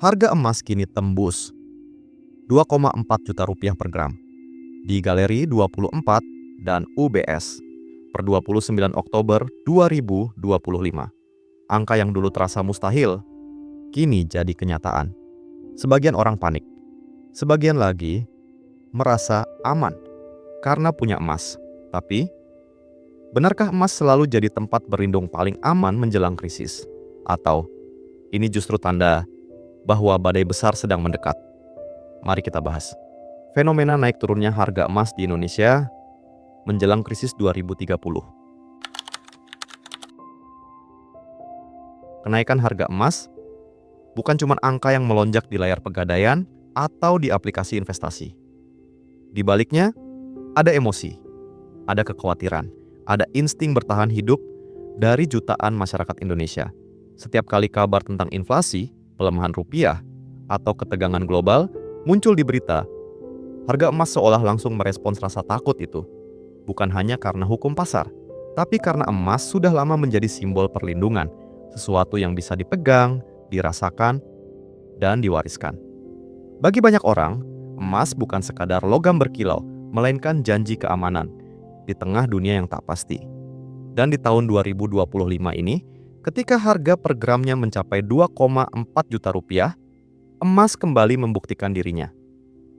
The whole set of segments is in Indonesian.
Harga emas kini tembus 2,4 juta rupiah per gram di Galeri 24 dan UBS per 29 Oktober 2025. Angka yang dulu terasa mustahil, kini jadi kenyataan. Sebagian orang panik, sebagian lagi merasa aman karena punya emas. Tapi, benarkah emas selalu jadi tempat berlindung paling aman menjelang krisis? Atau ini justru tanda bahwa badai besar sedang mendekat? Mari kita bahas. Fenomena naik turunnya harga emas di Indonesia menjelang krisis 2030. Kenaikan harga emas bukan cuma angka yang melonjak di layar pegadaian atau di aplikasi investasi. Di baliknya, ada emosi, ada kekhawatiran, ada insting bertahan hidup dari jutaan masyarakat Indonesia. Setiap kali kabar tentang inflasi, pelemahan rupiah, atau ketegangan global muncul di berita, harga emas seolah langsung merespons rasa takut itu. Bukan hanya karena hukum pasar, tapi karena emas sudah lama menjadi simbol perlindungan, sesuatu yang bisa dipegang, dirasakan, dan diwariskan. Bagi banyak orang, emas bukan sekadar logam berkilau, melainkan janji keamanan di tengah dunia yang tak pasti. Dan di tahun 2025 ini, ketika harga per gramnya mencapai 2,4 juta rupiah, emas kembali membuktikan dirinya.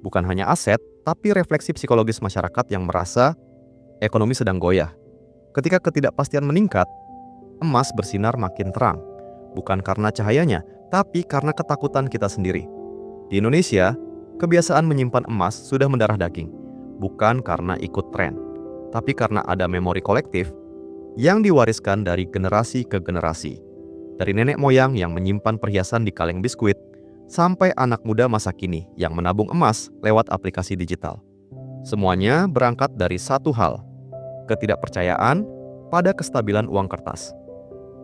Bukan hanya aset, tapi refleksi psikologis masyarakat yang merasa ekonomi sedang goyah. Ketika ketidakpastian meningkat, emas bersinar makin terang. Bukan karena cahayanya, tapi karena ketakutan kita sendiri. Di Indonesia, kebiasaan menyimpan emas sudah mendarah daging. Bukan karena ikut tren, tapi karena ada memori kolektif yang diwariskan dari generasi ke generasi. Dari nenek moyang yang menyimpan perhiasan di kaleng biskuit, sampai anak muda masa kini yang menabung emas lewat aplikasi digital. Semuanya berangkat dari satu hal, ketidakpercayaan pada kestabilan uang kertas.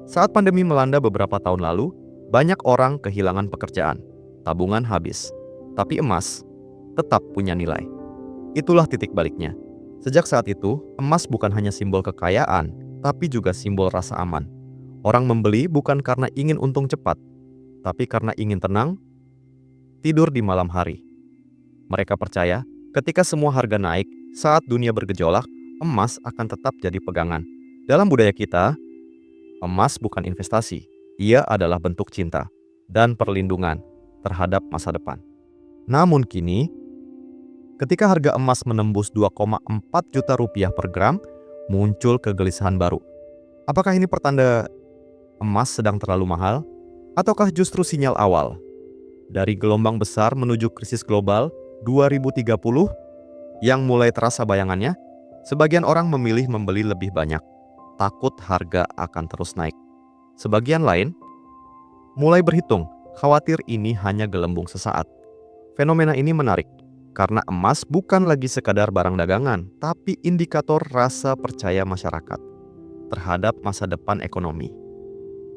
Saat pandemi melanda beberapa tahun lalu, banyak orang kehilangan pekerjaan, tabungan habis, tapi emas tetap punya nilai. Itulah titik baliknya. Sejak saat itu, emas bukan hanya simbol kekayaan, tapi juga simbol rasa aman. Orang membeli bukan karena ingin untung cepat, tapi karena ingin tenang, tidur di malam hari. Mereka percaya, ketika semua harga naik, saat dunia bergejolak, emas akan tetap jadi pegangan. Dalam budaya kita, emas bukan investasi, ia adalah bentuk cinta dan perlindungan terhadap masa depan. Namun kini, ketika harga emas menembus 2,4 juta rupiah per gram, muncul kegelisahan baru. Apakah ini pertanda emas sedang terlalu mahal? Ataukah justru sinyal awal dari gelombang besar menuju krisis global 2030 yang mulai terasa bayangannya? Sebagian orang memilih membeli lebih banyak, takut harga akan terus naik. Sebagian lain mulai berhitung, khawatir ini hanya gelembung sesaat. Fenomena ini menarik, karena emas bukan lagi sekadar barang dagangan, tapi indikator rasa percaya masyarakat terhadap masa depan ekonomi.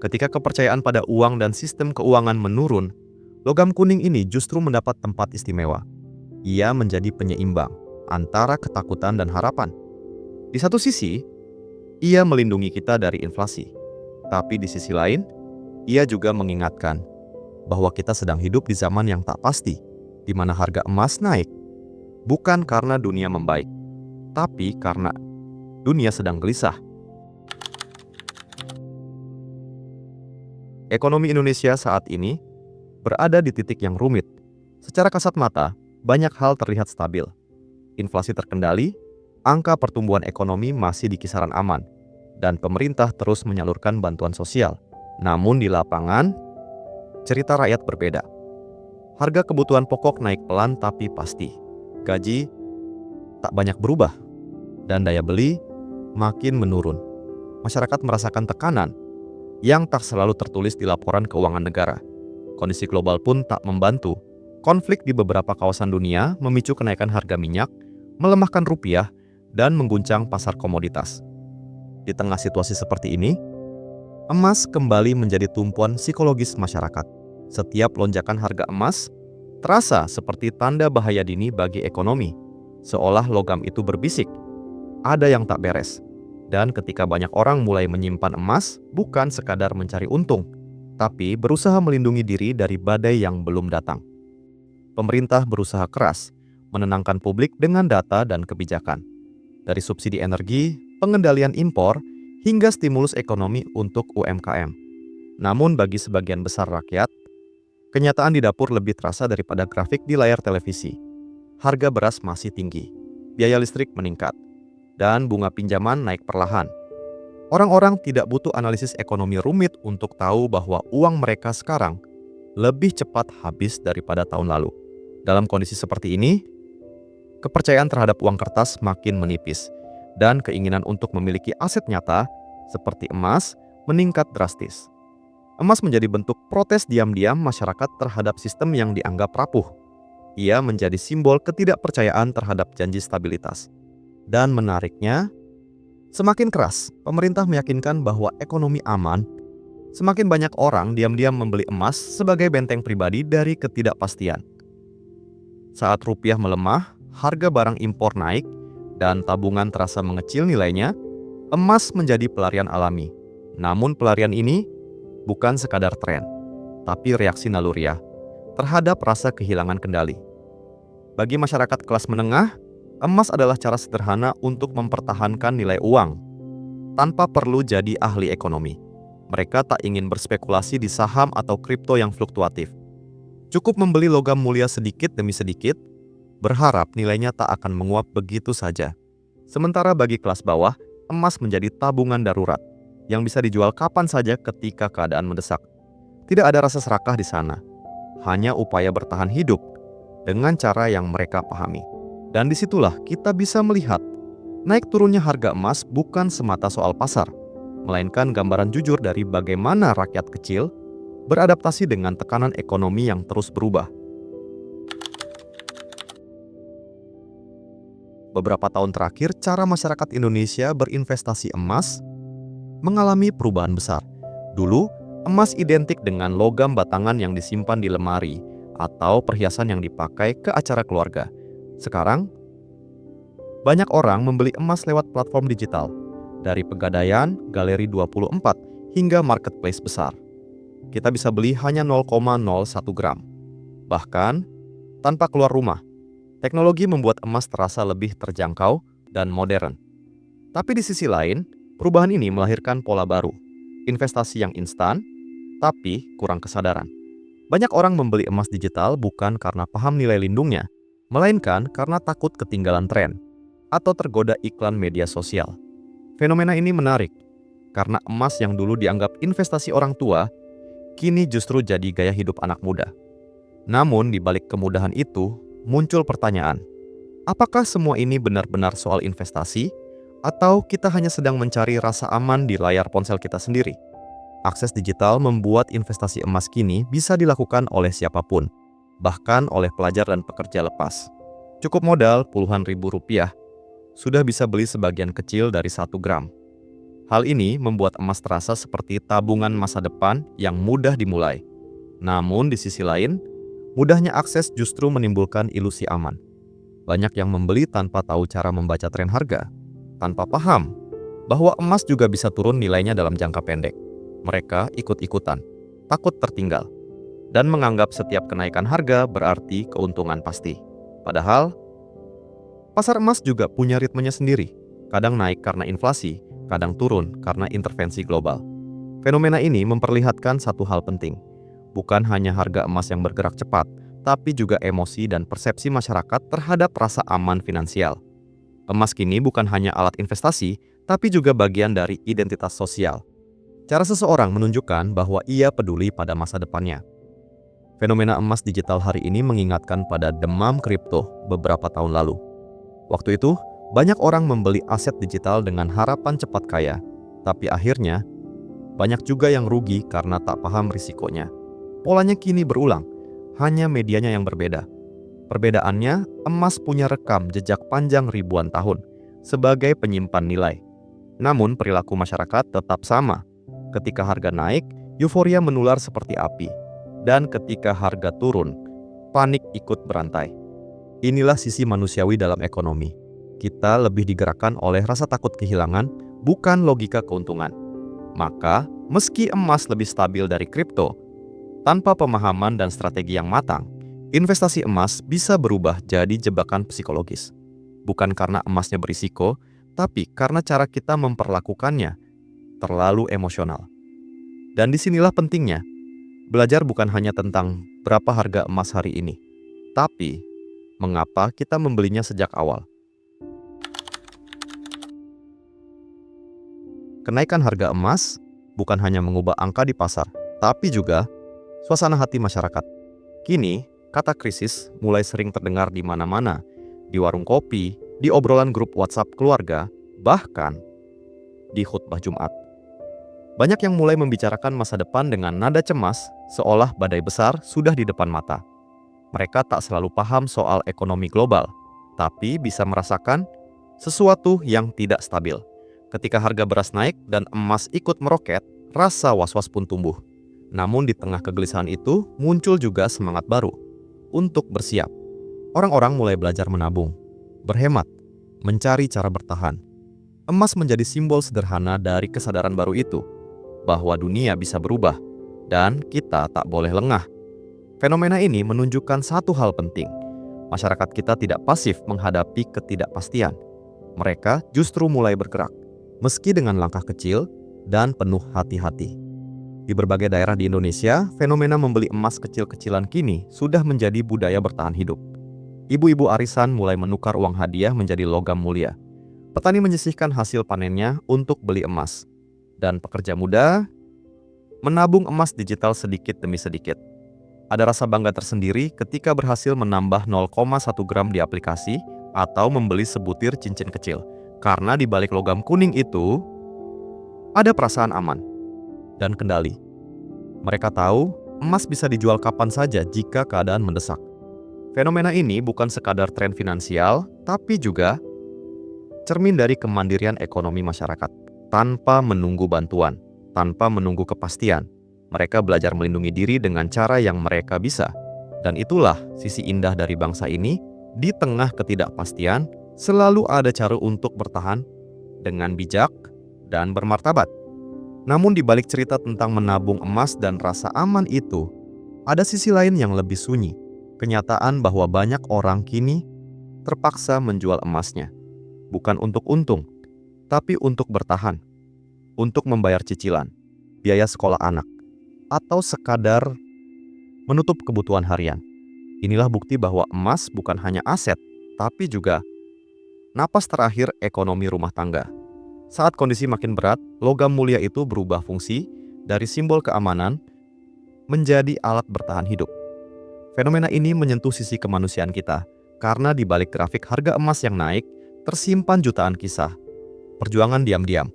Ketika kepercayaan pada uang dan sistem keuangan menurun, logam kuning ini justru mendapat tempat istimewa. Ia menjadi penyeimbang antara ketakutan dan harapan. Di satu sisi, ia melindungi kita dari inflasi. Tapi di sisi lain, ia juga mengingatkan bahwa kita sedang hidup di zaman yang tak pasti, di mana harga emas naik. Bukan karena dunia membaik, tapi karena dunia sedang gelisah. Ekonomi Indonesia saat ini berada di titik yang rumit. Secara kasat mata, banyak hal terlihat stabil. Inflasi terkendali, angka pertumbuhan ekonomi masih di kisaran aman, dan pemerintah terus menyalurkan bantuan sosial. Namun di lapangan, cerita rakyat berbeda. Harga kebutuhan pokok naik pelan tapi pasti. Gaji tak banyak berubah, dan daya beli makin menurun. Masyarakat merasakan tekanan yang tak selalu tertulis di laporan keuangan negara. Kondisi global pun tak membantu. Konflik di beberapa kawasan dunia memicu kenaikan harga minyak, melemahkan rupiah, dan mengguncang pasar komoditas. Di tengah situasi seperti ini, emas kembali menjadi tumpuan psikologis masyarakat. Setiap lonjakan harga emas terasa seperti tanda bahaya dini bagi ekonomi, seolah logam itu berbisik, ada yang tak beres. Dan ketika banyak orang mulai menyimpan emas, bukan sekadar mencari untung, tapi berusaha melindungi diri dari badai yang belum datang. Pemerintah berusaha keras menenangkan publik dengan data dan kebijakan. Dari subsidi energi, pengendalian impor, hingga stimulus ekonomi untuk UMKM. Namun bagi sebagian besar rakyat, kenyataan di dapur lebih terasa daripada grafik di layar televisi. Harga beras masih tinggi, biaya listrik meningkat, dan bunga pinjaman naik perlahan. Orang-orang tidak butuh analisis ekonomi rumit untuk tahu bahwa uang mereka sekarang lebih cepat habis daripada tahun lalu. Dalam kondisi seperti ini, kepercayaan terhadap uang kertas makin menipis, dan keinginan untuk memiliki aset nyata seperti emas meningkat drastis. Emas menjadi bentuk protes diam-diam masyarakat terhadap sistem yang dianggap rapuh. Ia menjadi simbol ketidakpercayaan terhadap janji stabilitas. Dan menariknya, semakin keras pemerintah meyakinkan bahwa ekonomi aman, semakin banyak orang diam-diam membeli emas sebagai benteng pribadi dari ketidakpastian. Saat rupiah melemah, harga barang impor naik, dan tabungan terasa mengecil nilainya, emas menjadi pelarian alami. Namun pelarian ini bukan sekadar tren, tapi reaksi naluriah terhadap rasa kehilangan kendali. Bagi masyarakat kelas menengah, emas adalah cara sederhana untuk mempertahankan nilai uang tanpa perlu jadi ahli ekonomi. Mereka tak ingin berspekulasi di saham atau kripto yang fluktuatif. Cukup membeli logam mulia sedikit demi sedikit, berharap nilainya tak akan menguap begitu saja. Sementara bagi kelas bawah, emas menjadi tabungan darurat yang bisa dijual kapan saja ketika keadaan mendesak. Tidak ada rasa serakah di sana, hanya upaya bertahan hidup dengan cara yang mereka pahami. Dan disitulah kita bisa melihat naik turunnya harga emas bukan semata soal pasar, melainkan gambaran jujur dari bagaimana rakyat kecil beradaptasi dengan tekanan ekonomi yang terus berubah. Beberapa tahun terakhir, cara masyarakat Indonesia berinvestasi emas mengalami perubahan besar. Dulu, emas identik dengan logam batangan yang disimpan di lemari atau perhiasan yang dipakai ke acara keluarga. Sekarang, banyak orang membeli emas lewat platform digital, dari Pegadaian, Galeri 24, hingga marketplace besar. Kita bisa beli hanya 0,01 gram. Bahkan, tanpa keluar rumah. Teknologi membuat emas terasa lebih terjangkau dan modern. Tapi di sisi lain, perubahan ini melahirkan pola baru, investasi yang instan, tapi kurang kesadaran. Banyak orang membeli emas digital bukan karena paham nilai lindungnya, melainkan karena takut ketinggalan tren atau tergoda iklan media sosial. Fenomena ini menarik, karena emas yang dulu dianggap investasi orang tua, kini justru jadi gaya hidup anak muda. Namun di balik kemudahan itu, muncul pertanyaan, apakah semua ini benar-benar soal investasi? Atau kita hanya sedang mencari rasa aman di layar ponsel kita sendiri? Akses digital membuat investasi emas kini bisa dilakukan oleh siapapun, bahkan oleh pelajar dan pekerja lepas. Cukup modal puluhan ribu rupiah, sudah bisa beli sebagian kecil dari 1 gram. Hal ini membuat emas terasa seperti tabungan masa depan yang mudah dimulai. Namun di sisi lain, mudahnya akses justru menimbulkan ilusi aman. Banyak yang membeli tanpa tahu cara membaca tren harga, tanpa paham bahwa emas juga bisa turun nilainya dalam jangka pendek. Mereka ikut-ikutan, takut tertinggal, dan menganggap setiap kenaikan harga berarti keuntungan pasti. Padahal, pasar emas juga punya ritmenya sendiri. Kadang naik karena inflasi, kadang turun karena intervensi global. Fenomena ini memperlihatkan satu hal penting. Bukan hanya harga emas yang bergerak cepat, tapi juga emosi dan persepsi masyarakat terhadap rasa aman finansial. Emas kini bukan hanya alat investasi, tapi juga bagian dari identitas sosial. Cara seseorang menunjukkan bahwa ia peduli pada masa depannya. Fenomena emas digital hari ini mengingatkan pada demam kripto beberapa tahun lalu. Waktu itu, banyak orang membeli aset digital dengan harapan cepat kaya, tapi akhirnya banyak juga yang rugi karena tak paham risikonya. Polanya kini berulang, hanya medianya yang berbeda. Perbedaannya, emas punya rekam jejak panjang ribuan tahun sebagai penyimpan nilai. Namun perilaku masyarakat tetap sama. Ketika harga naik, euforia menular seperti api. Dan ketika harga turun, panik ikut berantai. Inilah sisi manusiawi dalam ekonomi. Kita lebih digerakkan oleh rasa takut kehilangan, bukan logika keuntungan. Maka, Meski emas lebih stabil dari kripto, tanpa pemahaman dan strategi yang matang, investasi emas bisa berubah jadi jebakan psikologis. Bukan karena emasnya berisiko, tapi karena cara kita memperlakukannya terlalu emosional. Dan disinilah pentingnya, belajar bukan hanya tentang berapa harga emas hari ini, tapi mengapa kita membelinya sejak awal. Kenaikan harga emas bukan hanya mengubah angka di pasar, tapi juga suasana hati masyarakat. Kini, kata krisis mulai sering terdengar di mana-mana, di warung kopi, di obrolan grup WhatsApp keluarga, bahkan di khutbah Jumat. Banyak yang mulai membicarakan masa depan dengan nada cemas, seolah badai besar sudah di depan mata. Mereka tak selalu paham soal ekonomi global, tapi bisa merasakan sesuatu yang tidak stabil. Ketika harga beras naik dan emas ikut meroket, rasa was-was pun tumbuh. Namun di tengah kegelisahan itu, muncul juga semangat baru untuk bersiap. Orang-orang mulai belajar menabung, berhemat, mencari cara bertahan. Emas menjadi simbol sederhana dari kesadaran baru itu, bahwa dunia bisa berubah, dan kita tak boleh lengah. Fenomena ini menunjukkan satu hal penting. Masyarakat kita tidak pasif menghadapi ketidakpastian. Mereka justru mulai bergerak, meski dengan langkah kecil dan penuh hati-hati. Di berbagai daerah di Indonesia, fenomena membeli emas kecil-kecilan kini sudah menjadi budaya bertahan hidup. Ibu-ibu arisan mulai menukar uang hadiah menjadi logam mulia. Petani menyisihkan hasil panennya untuk beli emas. Dan pekerja muda menabung emas digital sedikit demi sedikit. Ada rasa bangga tersendiri ketika berhasil menambah 0,1 gram di aplikasi atau membeli sebutir cincin kecil. Karena di balik logam kuning itu, ada perasaan aman dan kendali. Mereka tahu emas bisa dijual kapan saja jika keadaan mendesak. Fenomena ini bukan sekadar tren finansial, tapi juga cermin dari kemandirian ekonomi masyarakat. Tanpa menunggu bantuan, tanpa menunggu kepastian, mereka belajar melindungi diri dengan cara yang mereka bisa. Dan itulah sisi indah dari bangsa ini. Di tengah ketidakpastian, selalu ada cara untuk bertahan dengan bijak dan bermartabat. Namun di balik cerita tentang menabung emas dan rasa aman itu, ada sisi lain yang lebih sunyi. Kenyataan bahwa banyak orang kini terpaksa menjual emasnya. Bukan untuk untung, tapi untuk bertahan. Untuk membayar cicilan, biaya sekolah anak, atau sekadar menutup kebutuhan harian. Inilah bukti bahwa emas bukan hanya aset, tapi juga napas terakhir ekonomi rumah tangga. Saat kondisi makin berat, logam mulia itu berubah fungsi dari simbol keamanan menjadi alat bertahan hidup. Fenomena ini menyentuh sisi kemanusiaan kita, karena di balik grafik harga emas yang naik, tersimpan jutaan kisah. Perjuangan diam-diam,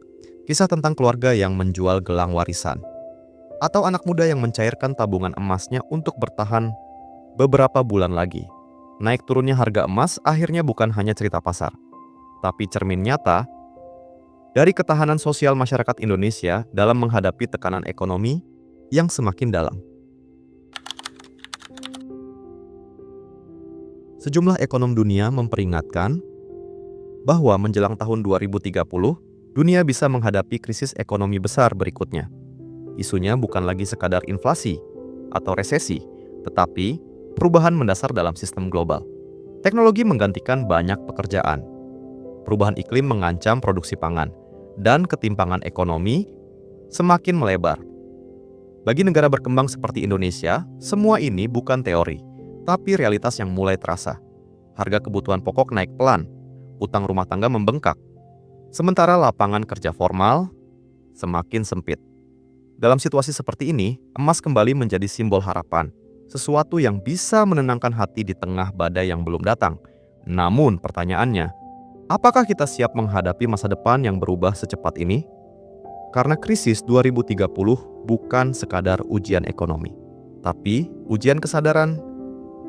kisah tentang keluarga yang menjual gelang warisan, atau anak muda yang mencairkan tabungan emasnya untuk bertahan beberapa bulan lagi. Naik turunnya harga emas akhirnya bukan hanya cerita pasar, tapi cermin nyata dari ketahanan sosial masyarakat Indonesia dalam menghadapi tekanan ekonomi yang semakin dalam. Sejumlah ekonom dunia memperingatkan bahwa menjelang tahun 2030, dunia bisa menghadapi krisis ekonomi besar berikutnya. Isunya bukan lagi sekadar inflasi atau resesi, tetapi perubahan mendasar dalam sistem global. Teknologi menggantikan banyak pekerjaan. Perubahan iklim mengancam produksi pangan, dan ketimpangan ekonomi semakin melebar. Bagi negara berkembang seperti Indonesia, semua ini bukan teori, tapi realitas yang mulai terasa. Harga kebutuhan pokok naik pelan, utang rumah tangga membengkak, sementara lapangan kerja formal semakin sempit. Dalam situasi seperti ini, emas kembali menjadi simbol harapan, sesuatu yang bisa menenangkan hati di tengah badai yang belum datang. Namun pertanyaannya, apakah kita siap menghadapi masa depan yang berubah secepat ini? Karena krisis 2030 bukan sekadar ujian ekonomi, tapi ujian kesadaran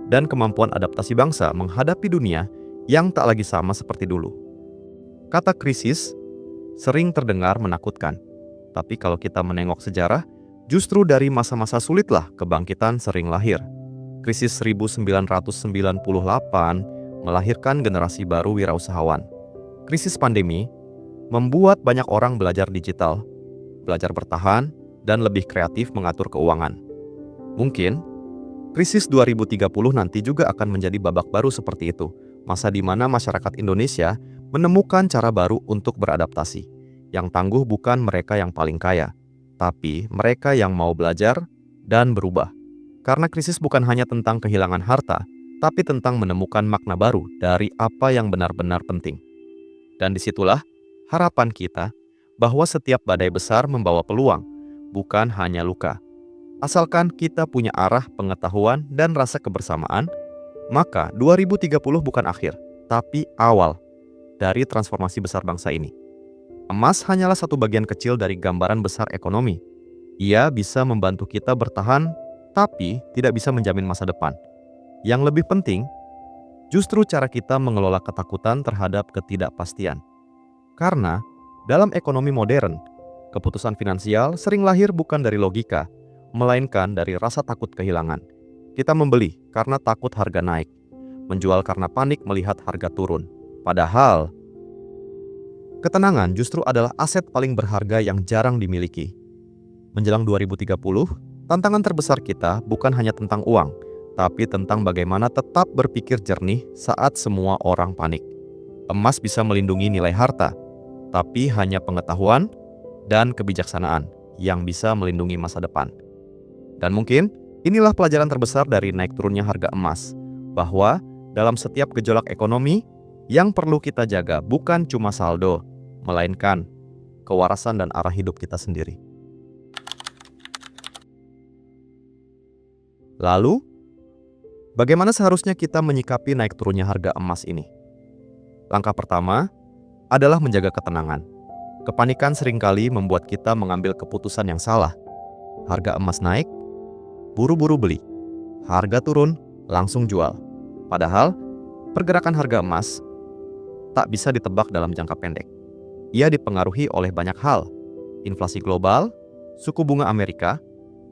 dan kemampuan adaptasi bangsa menghadapi dunia yang tak lagi sama seperti dulu. Kata krisis sering terdengar menakutkan, tapi kalau kita menengok sejarah, justru dari masa-masa sulitlah kebangkitan sering lahir. Krisis 1998 melahirkan generasi baru wirausahawan. Krisis pandemi membuat banyak orang belajar digital, belajar bertahan, dan lebih kreatif mengatur keuangan. Mungkin, krisis 2030 nanti juga akan menjadi babak baru seperti itu, masa di mana masyarakat Indonesia menemukan cara baru untuk beradaptasi. Yang tangguh bukan mereka yang paling kaya, tapi mereka yang mau belajar dan berubah. Karena krisis bukan hanya tentang kehilangan harta, tapi tentang menemukan makna baru dari apa yang benar-benar penting. Dan disitulah harapan kita bahwa setiap badai besar membawa peluang, bukan hanya luka. Asalkan kita punya arah, pengetahuan, dan rasa kebersamaan, maka 2030 bukan akhir, tapi awal dari transformasi besar bangsa ini. Emas hanyalah satu bagian kecil dari gambaran besar ekonomi. Ia bisa membantu kita bertahan, tapi tidak bisa menjamin masa depan. Yang lebih penting, justru cara kita mengelola ketakutan terhadap ketidakpastian. Karena dalam ekonomi modern, keputusan finansial sering lahir bukan dari logika, melainkan dari rasa takut kehilangan. Kita membeli karena takut harga naik, menjual karena panik melihat harga turun. Padahal, ketenangan justru adalah aset paling berharga yang jarang dimiliki. Menjelang 2030, tantangan terbesar kita bukan hanya tentang uang, tapi tentang bagaimana tetap berpikir jernih saat semua orang panik. Emas bisa melindungi nilai harta, tapi hanya pengetahuan dan kebijaksanaan yang bisa melindungi masa depan. Dan mungkin inilah pelajaran terbesar dari naik turunnya harga emas, bahwa dalam setiap gejolak ekonomi, yang perlu kita jaga bukan cuma saldo, melainkan kewarasan dan arah hidup kita sendiri. Lalu, bagaimana seharusnya kita menyikapi naik turunnya harga emas ini? Langkah pertama adalah menjaga ketenangan. Kepanikan seringkali membuat kita mengambil keputusan yang salah. Harga emas naik, buru-buru beli. Harga turun, langsung jual. Padahal, pergerakan harga emas tak bisa ditebak dalam jangka pendek. Ia dipengaruhi oleh banyak hal, inflasi global, suku bunga Amerika,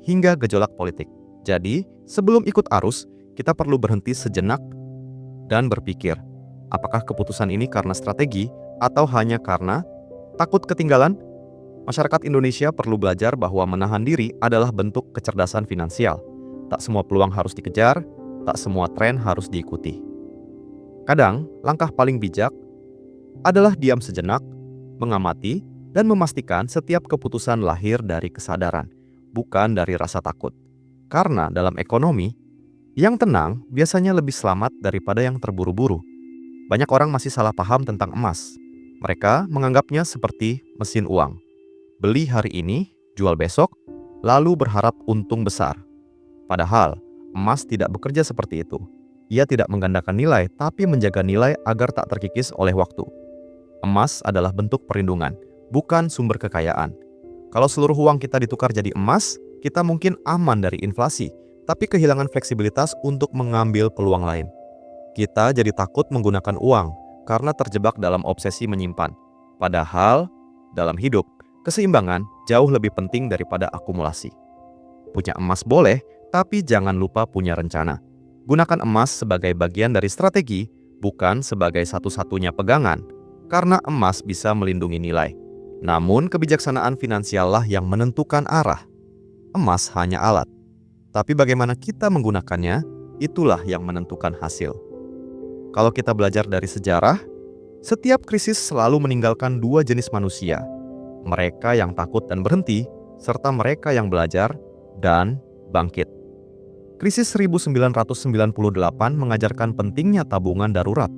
hingga gejolak politik. Jadi, sebelum ikut arus, kita perlu berhenti sejenak dan berpikir, apakah keputusan ini karena strategi atau hanya karena takut ketinggalan? Masyarakat Indonesia perlu belajar bahwa menahan diri adalah bentuk kecerdasan finansial. Tak semua peluang harus dikejar, tak semua tren harus diikuti. Kadang, langkah paling bijak adalah diam sejenak, mengamati, dan memastikan setiap keputusan lahir dari kesadaran, bukan dari rasa takut. Karena dalam ekonomi, yang tenang biasanya lebih selamat daripada yang terburu-buru. Banyak orang masih salah paham tentang emas. Mereka menganggapnya seperti mesin uang. Beli hari ini, jual besok, lalu berharap untung besar. Padahal, emas tidak bekerja seperti itu. Ia tidak menggandakan nilai, tapi menjaga nilai agar tak terkikis oleh waktu. Emas adalah bentuk perlindungan, bukan sumber kekayaan. Kalau seluruh uang kita ditukar jadi emas, kita mungkin aman dari inflasi, tapi kehilangan fleksibilitas untuk mengambil peluang lain. Kita jadi takut menggunakan uang karena terjebak dalam obsesi menyimpan. Padahal, dalam hidup, keseimbangan jauh lebih penting daripada akumulasi. Punya emas boleh, tapi jangan lupa punya rencana. Gunakan emas sebagai bagian dari strategi, bukan sebagai satu-satunya pegangan. Karena emas bisa melindungi nilai. Namun kebijaksanaan finansiallah yang menentukan arah. Emas hanya alat. Tapi bagaimana kita menggunakannya, itulah yang menentukan hasil. Kalau kita belajar dari sejarah, setiap krisis selalu meninggalkan dua jenis manusia. Mereka yang takut dan berhenti, serta mereka yang belajar dan bangkit. Krisis 1998 mengajarkan pentingnya tabungan darurat.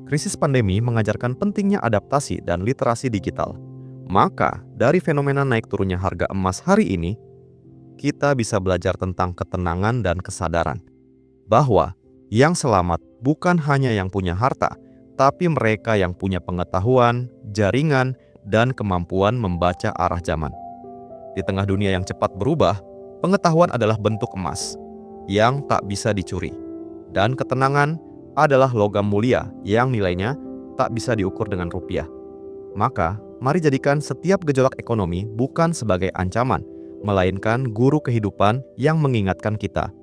Krisis pandemi mengajarkan pentingnya adaptasi dan literasi digital. Maka, dari fenomena naik turunnya harga emas hari ini, kita bisa belajar tentang ketenangan dan kesadaran. Bahwa yang selamat bukan hanya yang punya harta, tapi mereka yang punya pengetahuan, jaringan, dan kemampuan membaca arah zaman. Di tengah dunia yang cepat berubah, pengetahuan adalah bentuk emas yang tak bisa dicuri. Dan ketenangan adalah logam mulia yang nilainya tak bisa diukur dengan rupiah. Maka, mari jadikan setiap gejolak ekonomi bukan sebagai ancaman, melainkan guru kehidupan yang mengingatkan kita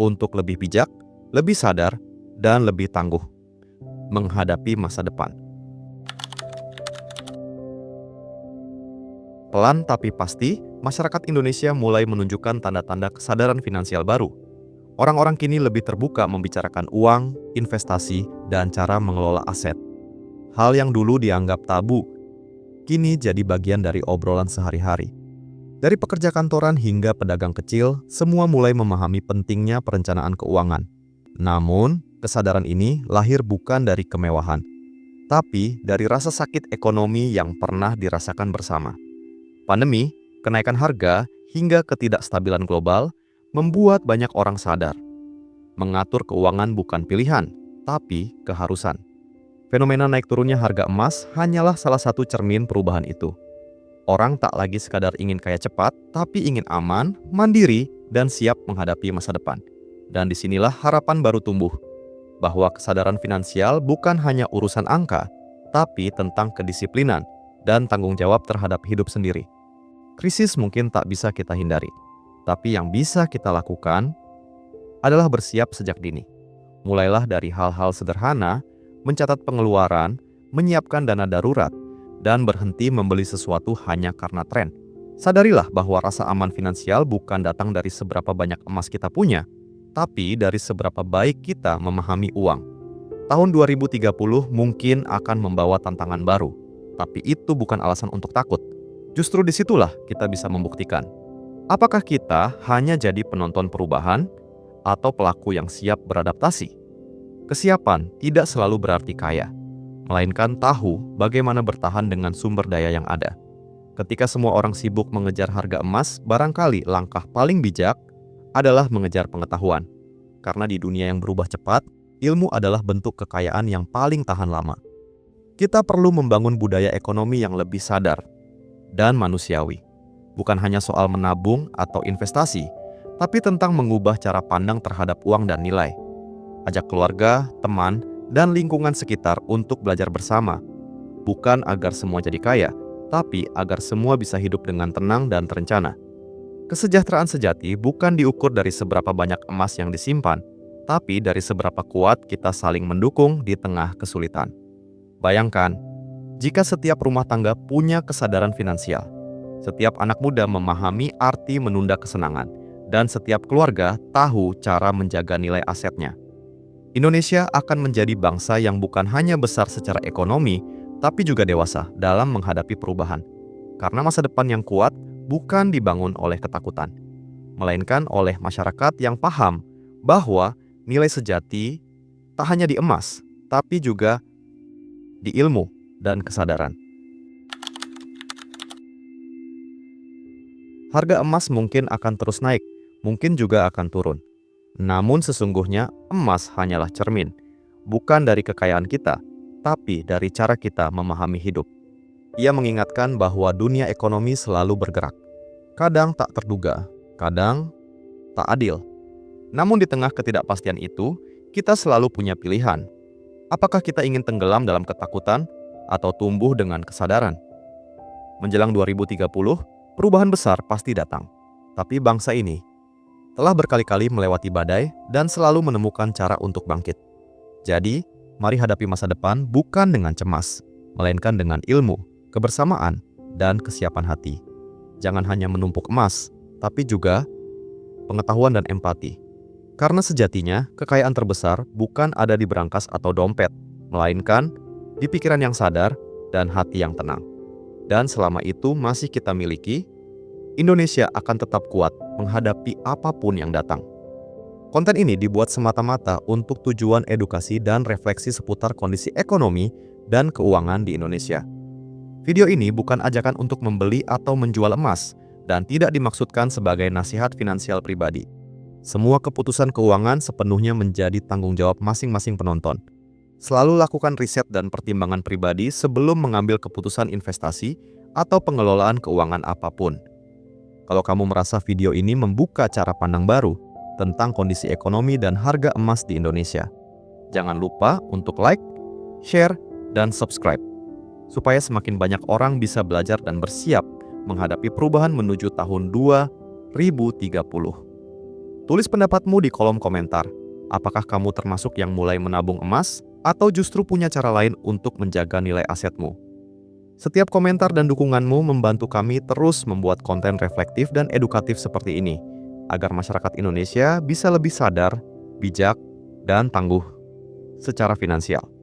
untuk lebih bijak, lebih sadar, dan lebih tangguh menghadapi masa depan. Pelan tapi pasti, masyarakat Indonesia mulai menunjukkan tanda-tanda kesadaran finansial baru. Orang-orang kini lebih terbuka membicarakan uang, investasi, dan cara mengelola aset. Hal yang dulu dianggap tabu, kini jadi bagian dari obrolan sehari-hari. Dari pekerja kantoran hingga pedagang kecil, semua mulai memahami pentingnya perencanaan keuangan. Namun, kesadaran ini lahir bukan dari kemewahan, tapi dari rasa sakit ekonomi yang pernah dirasakan bersama. Pandemi, kenaikan harga, hingga ketidakstabilan global membuat banyak orang sadar. Mengatur keuangan bukan pilihan, tapi keharusan. Fenomena naik turunnya harga emas hanyalah salah satu cermin perubahan itu. Orang tak lagi sekadar ingin kaya cepat, tapi ingin aman, mandiri, dan siap menghadapi masa depan. Dan disinilah harapan baru tumbuh, bahwa kesadaran finansial bukan hanya urusan angka, tapi tentang kedisiplinan dan tanggung jawab terhadap hidup sendiri. Krisis mungkin tak bisa kita hindari, tapi yang bisa kita lakukan adalah bersiap sejak dini. Mulailah dari hal-hal sederhana, mencatat pengeluaran, menyiapkan dana darurat, dan berhenti membeli sesuatu hanya karena tren. Sadarilah bahwa rasa aman finansial bukan datang dari seberapa banyak emas kita punya, tapi dari seberapa baik kita memahami uang. Tahun 2030 mungkin akan membawa tantangan baru, tapi itu bukan alasan untuk takut. Justru disitulah kita bisa membuktikan, apakah kita hanya jadi penonton perubahan atau pelaku yang siap beradaptasi. Kesiapan tidak selalu berarti kaya, melainkan tahu bagaimana bertahan dengan sumber daya yang ada. Ketika semua orang sibuk mengejar harga emas, barangkali langkah paling bijak adalah mengejar pengetahuan. Karena di dunia yang berubah cepat, ilmu adalah bentuk kekayaan yang paling tahan lama. Kita perlu membangun budaya ekonomi yang lebih sadar dan manusiawi. Bukan hanya soal menabung atau investasi, tapi tentang mengubah cara pandang terhadap uang dan nilai. Ajak keluarga, teman, dan lingkungan sekitar untuk belajar bersama. Bukan agar semua jadi kaya, tapi agar semua bisa hidup dengan tenang dan terencana. Kesejahteraan sejati bukan diukur dari seberapa banyak emas yang disimpan, tapi dari seberapa kuat kita saling mendukung di tengah kesulitan. Bayangkan, jika setiap rumah tangga punya kesadaran finansial, setiap anak muda memahami arti menunda kesenangan, dan setiap keluarga tahu cara menjaga nilai asetnya. Indonesia akan menjadi bangsa yang bukan hanya besar secara ekonomi, tapi juga dewasa dalam menghadapi perubahan. Karena masa depan yang kuat bukan dibangun oleh ketakutan, melainkan oleh masyarakat yang paham bahwa nilai sejati tak hanya di emas, tapi juga di ilmu dan kesadaran. Harga emas mungkin akan terus naik, mungkin juga akan turun. Namun sesungguhnya emas hanyalah cermin, bukan dari kekayaan kita, tapi dari cara kita memahami hidup. Ia mengingatkan bahwa dunia ekonomi selalu bergerak. Kadang tak terduga, kadang tak adil. Namun di tengah ketidakpastian itu, kita selalu punya pilihan. Apakah kita ingin tenggelam dalam ketakutan atau tumbuh dengan kesadaran? Menjelang 2030, perubahan besar pasti datang. Tapi bangsa ini telah berkali-kali melewati badai dan selalu menemukan cara untuk bangkit. Jadi, mari hadapi masa depan bukan dengan cemas, melainkan dengan ilmu, kebersamaan, dan kesiapan hati. Jangan hanya menumpuk emas, tapi juga pengetahuan dan empati. Karena sejatinya, kekayaan terbesar bukan ada di berangkas atau dompet, melainkan di pikiran yang sadar dan hati yang tenang. Dan selama itu masih kita miliki, Indonesia akan tetap kuat menghadapi apapun yang datang. Konten ini dibuat semata-mata untuk tujuan edukasi dan refleksi seputar kondisi ekonomi dan keuangan di Indonesia. Video ini bukan ajakan untuk membeli atau menjual emas dan tidak dimaksudkan sebagai nasihat finansial pribadi. Semua keputusan keuangan sepenuhnya menjadi tanggung jawab masing-masing penonton. Selalu lakukan riset dan pertimbangan pribadi sebelum mengambil keputusan investasi atau pengelolaan keuangan apapun. Kalau kamu merasa video ini membuka cara pandang baru tentang kondisi ekonomi dan harga emas di Indonesia, jangan lupa untuk like, share, dan subscribe, supaya semakin banyak orang bisa belajar dan bersiap menghadapi perubahan menuju tahun 2030. Tulis pendapatmu di kolom komentar. Apakah kamu termasuk yang mulai menabung emas atau justru punya cara lain untuk menjaga nilai asetmu? Setiap komentar dan dukunganmu membantu kami terus membuat konten reflektif dan edukatif seperti ini, agar masyarakat Indonesia bisa lebih sadar, bijak, dan tangguh secara finansial.